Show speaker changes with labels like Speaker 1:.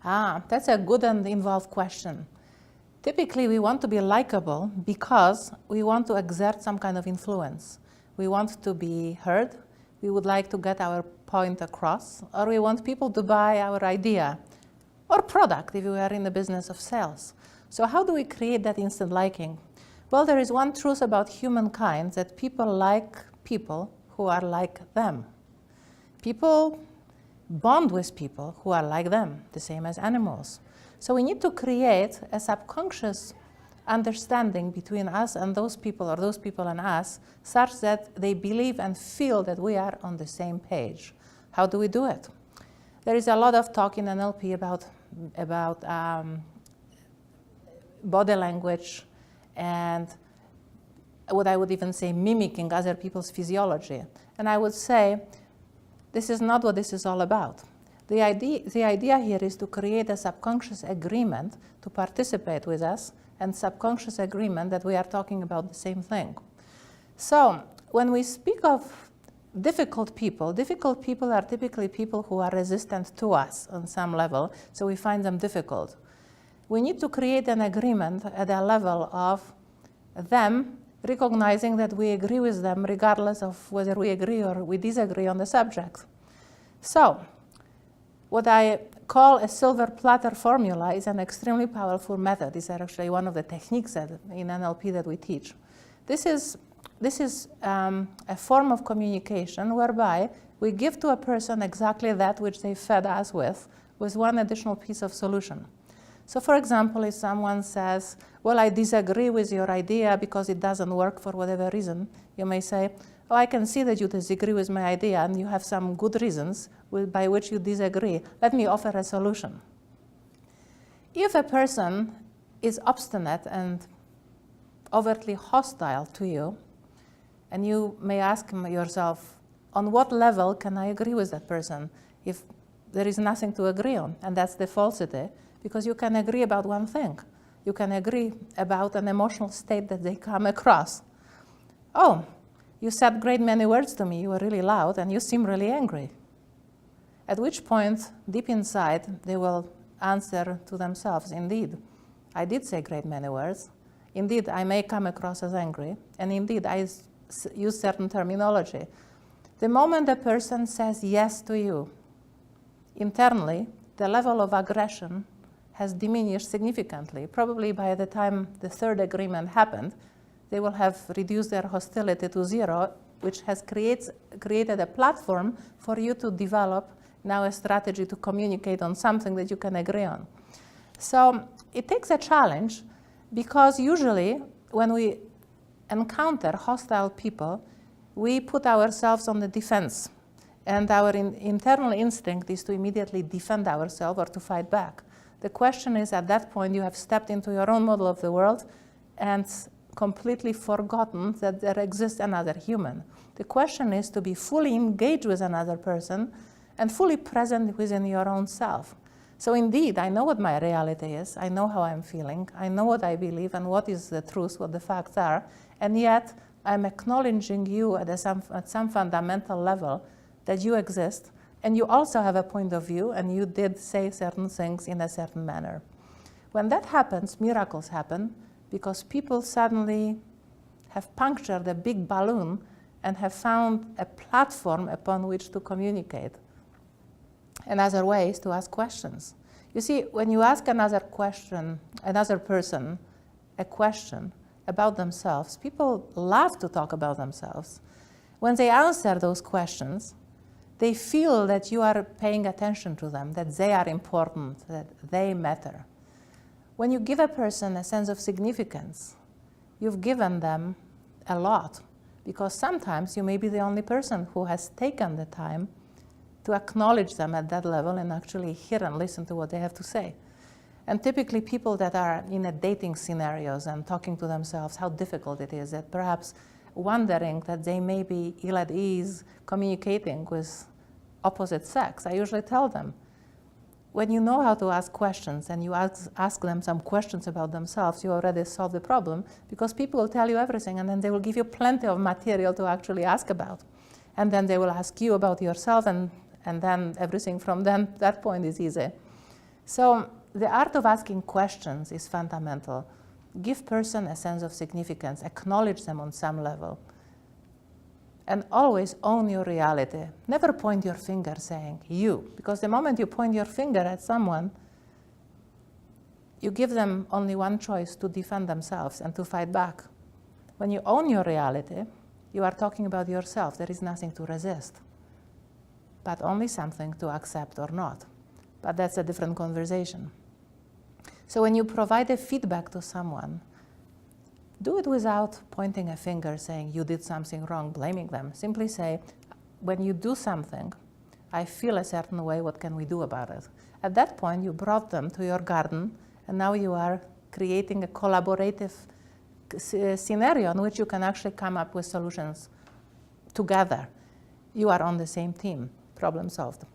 Speaker 1: That's a good and involved question. Typically, we want to be likable because we want to exert some kind of influence. We want to be heard, we would like to get our point across, or we want people to buy our idea or product if we are in the business of sales. So how do we create that instant liking? Well, there is one truth about humankind, that people like people who are like them. People bond with people who are like them, the same as animals. So we need to create a subconscious understanding between us and those people, or those people and us, such that they believe and feel that we are on the same page. How do we do it? There is a lot of talk in NLP about body language and what I would even say mimicking other people's physiology. And I would say this is not what this is all about. The idea here is to create a subconscious agreement to participate with us, and subconscious agreement that we are talking about the same thing. So when we speak of difficult people are typically people who are resistant to us on some level, so we find them difficult. We need to create an agreement at a level of them recognizing that we agree with them regardless of whether we agree or we disagree on the subject. So what I call a silver platter formula is an extremely powerful method. It's actually one of the techniques that in NLP that we teach. This is a form of communication whereby we give to a person exactly that which they fed us with one additional piece of solution. So for example, if someone says, well, I disagree with your idea because it doesn't work for whatever reason, you may say, oh, I can see that you disagree with my idea and you have some good reasons by which you disagree. Let me offer a solution. If a person is obstinate and overtly hostile to you, and you may ask yourself, on what level can I agree with that person if there is nothing to agree on? And that's the falsity, because you can agree about one thing. You can agree about an emotional state that they come across. Oh, you said great many words to me, you were really loud, and you seem really angry. At which point, deep inside, they will answer to themselves, indeed, I did say great many words. Indeed, I may come across as angry, and indeed, I use certain terminology. The moment a person says yes to you, internally, the level of aggression has diminished significantly. Probably by the time the third agreement happened, they will have reduced their hostility to zero, which has created a platform for you to develop now a strategy to communicate on something that you can agree on. So it takes a challenge, because usually when we encounter hostile people, we put ourselves on the defense. And our internal instinct is to immediately defend ourselves or to fight back. The question is, at that point, you have stepped into your own model of the world and completely forgotten that there exists another human. The question is to be fully engaged with another person and fully present within your own self. So indeed, I know what my reality is, I know how I'm feeling, I know what I believe and what is the truth, what the facts are, and yet I'm acknowledging you at some fundamental level that you exist, and you also have a point of view, and you did say certain things in a certain manner. When that happens, miracles happen, because people suddenly have punctured a big balloon and have found a platform upon which to communicate. Another way is to ask questions. You see, when you ask another person a question about themselves, people love to talk about themselves. When they answer those questions, they feel that you are paying attention to them, that they are important, that they matter. When you give a person a sense of significance, you've given them a lot, because sometimes you may be the only person who has taken the time to acknowledge them at that level and actually hear and listen to what they have to say. And typically people that are in a dating scenarios and talking to themselves how difficult it is, that perhaps wondering that they may be ill at ease communicating with opposite sex, I usually tell them, when you know how to ask questions and you ask them some questions about themselves, you already solve the problem, because people will tell you everything and then they will give you plenty of material to actually ask about. And then they will ask you about yourself, and then everything from that point is easy. So the art of asking questions is fundamental. Give person a sense of significance, acknowledge them on some level, and always own your reality. Never point your finger saying you, because the moment you point your finger at someone, you give them only one choice: to defend themselves and to fight back. When you own your reality, you are talking about yourself. There is nothing to resist, but only something to accept or not. But that's a different conversation. So when you provide a feedback to someone, do it without pointing a finger saying you did something wrong, blaming them. Simply say, when you do something, I feel a certain way, what can we do about it? At that point, you brought them to your garden, and now you are creating a collaborative scenario in which you can actually come up with solutions together. You are on the same team. Problem solved.